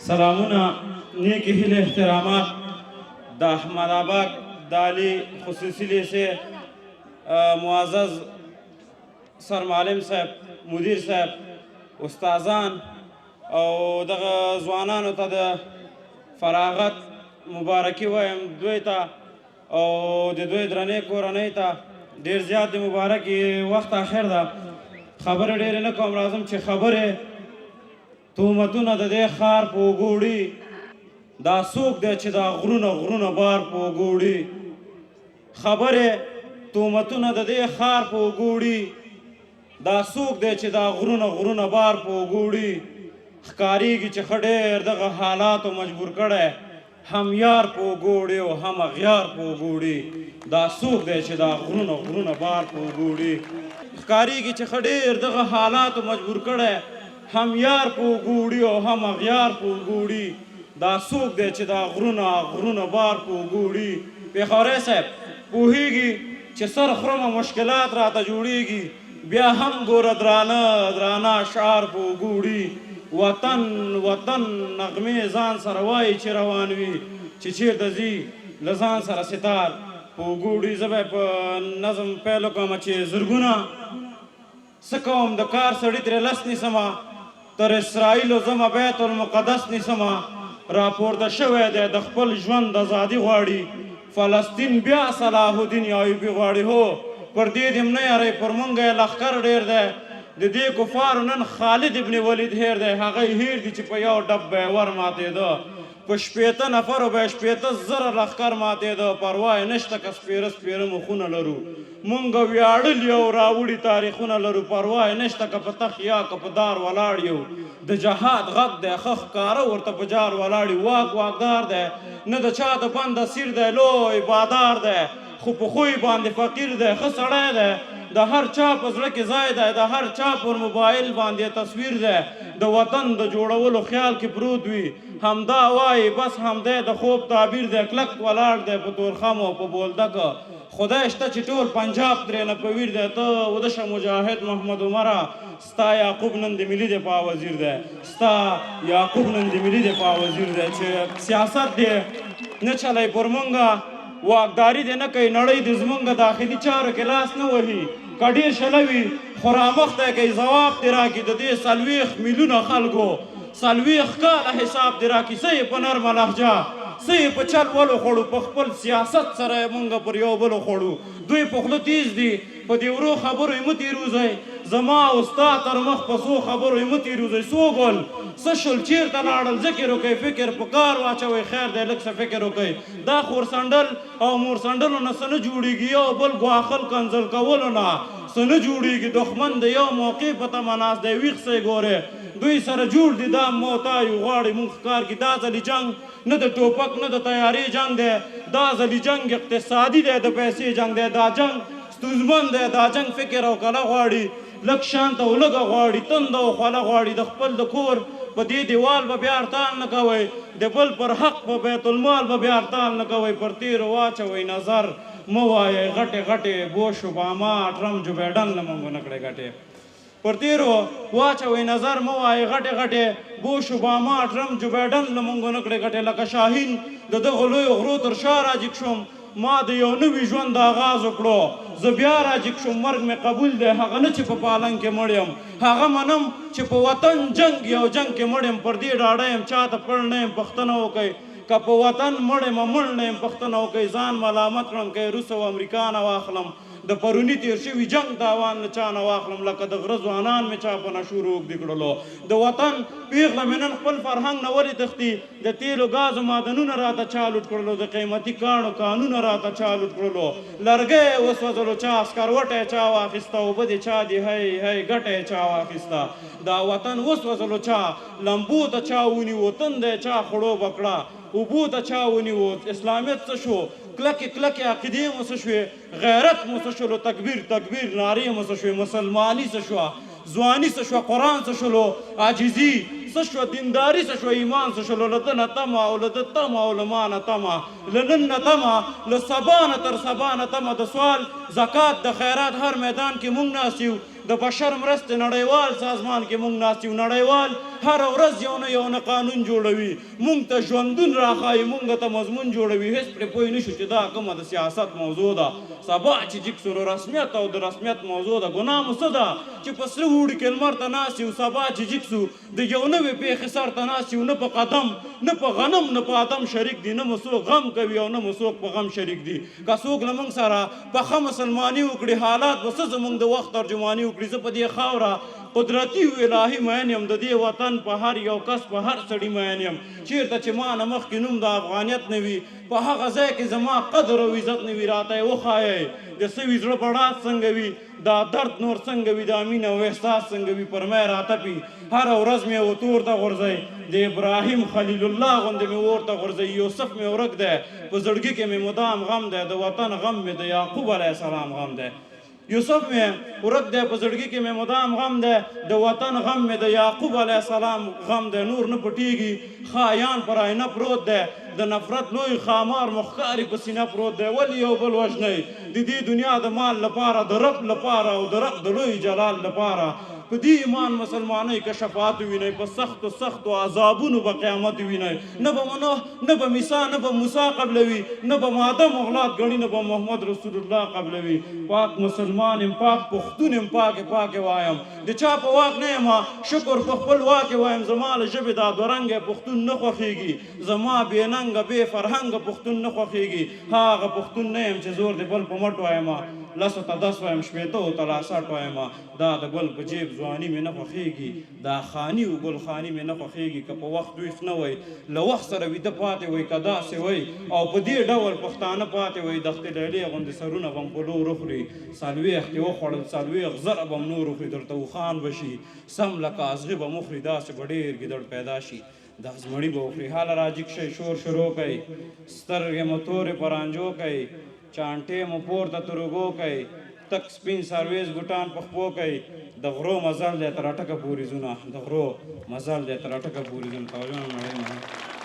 سلامونه نیکی هیله احترامات د احمد آباد د علی خصوصي لیسې معزز سرمعلم صاحب مدیر صاحب استادان او دغه ځوانانو ته د فراغت مبارکي وایم دوی ته او د دوی درنې کورنۍ ته ډېر زیات د مبارکي وخت اخر ده خبرې ډېرې نه کوم راځم چې خبرې تهمتونه د دې ښار په اوږو وړي دا څوک دی چې دا غرونه غرونه بار په اوږو وړي خبرې تهمتونه د دې ښار په اوږو وړي دا څوک دی چې دا غرونه غرونه بار په اوږو وړي ښکارېږي چې ښه ډېر دغه حالاتو مجبور کړی هم یار په اوږو وړي او هم اغیار په اوږو وړي دا څوک دی چې دا غرونه غرونه بار په اوږو وړي ښکارېږي چې ښه ډېر دغه حالاتو مجبور کړی هم یار په اوږو وړي او هم اغیار په اوږو وړي دا څوک دی چې دا غرونه غرونه بار په اوږو وړي پېښوری صاحب پوهېږي چې سر خرمه مشکلات راته جوړېږي بیا هم ګوره درانه درانه اشعار په اوږو وړي وطن وطن نغمې ځان سره وایي چې روان وي چې چېرته ځي له ځان سره ستار په اوږو وړي زه به په نظم پیل وکړم چې زرګونه څه کوم د کار سړي ترې لس نیسمه تر اسرائیلو ځمه بیت المقدس نیسمه راپورته شوی دی د خپل ژوند ازادي غواړي فلسطین بیا صلاح الدین ایوبي غواړي هو پر دې دې نه یارئ پر موږ یې لښکر ډېر دی د دې کفارو نن خالد ابن ولید هیر دی هغه یې هیر دي چې په یو ډب به یې ور ماتېده په شپېته نفرو به یې شپېته زره لښکر ماتېده پروا یې نشته که سپېره سپېره مخونه لرو مونږ ویاړلي او راوړي تاریخونه لرو پروا یې نشته که په تخ یا که په دار ولاړ یو د جهاد غږ دی ښه ښکاره ورته په جار ولاړ یو واکدار دی نه د چا د بند اسیر دی لوی بادار دی خو په خوی باندې فقیر دی ښه سړی دی د هر چا په زړه کې ځای دی د هر چا پر موبایل باندې تصویر دی د وطن د جوړولو خیال کې پروت وي همدا وایي بس همدی د خوب تعبیر دی کلک ولاړ دی په تورخم او په بولدکه خدای شته چې ټول پنجاب ترېنه په ویر دی ته ودشه مجاهد محمد عمره ستا یعقوب نن د ملي دفاع وزیر دی ستا یعقوب نن د ملي دفاع وزیر دی چې سیاست دی نه چلی پر مونږه واکداري دې نه کوي نړۍ د زمونږ داخلي چارو کې لاس نه وهي که ډېر شله وي خو رامخته کوي ځواب دې راکړي د دې 40 میلیونه خلکو 40 کاله حساب دې راکړي څه یې په نرمه لهجه څه یې په چل ولو خوړو په خپل سیاست سره یې مونږ پر یو بلو خوړو دوی په خوله تیز دي په دې ورو خبرو یې مه تېروځئ زما او ستا تر مخ په څو خبرو یې مه تېروځئ څو ګل څه شول چېرته لاړل ذکر وکئ فکر په کار واچوئ خیر دی لږ څه فکر وکئ دا خورسنډل او مورسنډلو نه څه نه جوړېږي یو بل ګواښل کنځل کولو نه څه نه جوړېږي دښمن د یو موقع په تمه ناست دی ویښ صی ګورې دوی سره جوړ دي دا موتایو غواړي مونږ ښکار کړي دا ځلې جنګ نه د ټوپک نه د تیارې جنګ دی دا ځلې جنګ اقتصادي دی د پیسې جنګ دی دا جنګ ستونزمن دی دا جنګ فکر او کله غواړي لږ شانت او لږه غواړي تنده او خوله غواړي د خپل د کور په دې دیوال به بیا ارتال نه کوئ د بل پر حق په بیت المال به بیا ارتال نه کوئ پر تیرو واچوئ نظر مه وایئ غټې غټې بوش اوباما ټرمپ جو بایډن نه مونږ ونه کړئ ګټې پر تیرو واچوئ نظر مه وایئ غټې غټې بوش اوباما ټرمپ جو بایډن نه مونږ ونه کړئ ګټې لکه شاهین د دغو لویو غرو تر شا راجګ شوم ما د یو نوي ژوند آغاز وکړو زه بیا راجګ شوم مرګ مې قبول دی هغه نه چې په پالنګ کې مړ یم هغه منم چې په وطن جنګ یو جنګ کې مړ یم پر دې ډاډه یم چاته پړ نه یم پښتنه وکئ که په وطن مړ یم مړ نه یم پښتنه وکئ ځان ملامت کړم که روس او امریکا نه واخلم د پروني تیر شوي جنګ تاوان له چا نه واخلم لکه د غره ځوانان مې چا په نشو روږدي کړلو د وطن پیغله مې نن خپل فرهنګ نه ولې تښتي د تیلو ګازو معدنونه راته چا لوټ کړلو د قیمتي کاڼو کانونه راته چا لوټ کړلو لرګی وسوځلو چا سکروټی چا واخیسته اوبه دې چا دي هی هی ګټی چا واخیسته دا وطن وسوځلو چا لمبو ته چا ونیو تنده چا خړوبه کړه اوبو ته چا ونیو اسلامیت څه شو کلکې کلکې عقیدې مو څه شوې غیرت مو څه شولو تکبیر تکبیر نارې مو څه شوې مسلماني څه شوه ځواني څه شوه قرآن څه شولو عاجزي څه شوه دینداري څه شوه ایمان څه شولو له ده نه تمه او له ده تمه او له ما نه تمه له نن نه تمه له سبا نه تر سبا نه تمه د سوال زکات د خیرات هر میدان کې مونږ ناست یو د بشر مرستې نړیوال سازمان کې موږ ناست یو. نړیوال هره ورځ یو نه قانون جوړوي، موږ ته ژوندون راښایي، موږ ته مضمون جوړوي. هېڅ پرې پوه نه شو چې دا کومه د سیاست موضوع ده. سبا چې جګ سو نو رسمیت او د رسمیت موضوع ده. ګناه مو څه ده چې په سره اوړي کې لمر ته ناست یو، سبا چې جګ سو د یو نوې پېښې سر ته ناست یو. نه په قدم نه په غنم نه په ادم شریک دي، نه مو څوک غم کوي او نه مو څوک په غم شریک دي. که څوک له موږ سره پخه مسلماني وکړي، حالات به څه زموږ د وخت ترجماني وکړي. زه په دې خاوره قدرتي او الهي مین یم، د دې وطن په هر یو کس په هر سړي مین یم. چېرته چې ما نه مخکې نوم د افغانیت نه وي، په هغه ځای کې زما قدر او عزت نه وي. راته یې وښایئ د سوي زړه بړاس څنګه وي، دا درد نور څنګه وي، دا مینه او احساس څنګه وي. پر می راتپي هره ورځ مې وتور ته غورځئ، د ابراهیم خلیل الله غوندې مې اور ته غورځئ. یوسف مې ورک دی، په زړګي کې مې مدام غم دی، د وطن غم مې د یعقوب علیه السلام غم دی. یوسف مې ورک دی، په زړګي کې مې مدام غم دی، د وطن غم مې د یعقوب علیه السلام غم دی. نور نه پټېږي، خایان پر آینه پروت دی، د نفرت لوی خامار مخکاري په سینه پروت دی. ولې یو بل وژنئ د دې دنیا د مال لپاره، د رب لپاره او د رب د لوی جلال لپاره؟ په دې ایمان مسلمانۍ که شفاعت وینئ، په سختو سختو عذابونو به قیامت وینئ. نه به نوح نه به میسا نه به موسی قبلوي، نه به آدم اولاد ګڼي، نه به محمد رسول الله قبلوي. پاک مسلمان یم، پاک پښتون یم، پاکې وایم. د چا په واک نه یم، شکر په خپل واک وایم. زما له ژبې دا دوه پښتون نه خوښېږي، زما بې ننګه بې فرهنګه پښتون نه خوښېږي. هغه پښتون نه یم چې زور د بل په مټ وایم، لسو ته 10 وایم، شپېتو ته لا 60 وایم. دا د ګل په جیب ځواني مې نه خوښېږي، دا خاني او ګل خاني مې نه خوښېږي. که په وخت ویښ نه وی، له وخت سره ویده پاتې وی، که داسې وی او په دې ډول پښتانه پاتې وی، دښتې لیلې غوندې سرونه به م په لور وخوري. 40 یې وخوړل، 40 زره به م نور وخوري، درته اوښان به شي سم لکه ازغي به م وخوري. داسې به ډېر ګیدړ پیدا شي، دا زمړي به وخوري. حاله راجګ شئ، شور شروع کوي، سترګې مو تورې په رانجو کوي، چانټې مو پورته تر اوږو کوي، تک سپین سرویز بوټان په خپو کوي. د غرو مزل دی تر اټکه پورې ځونه، د غرو مزل دی تر اټکه پورې ځونه. توجه نړۍ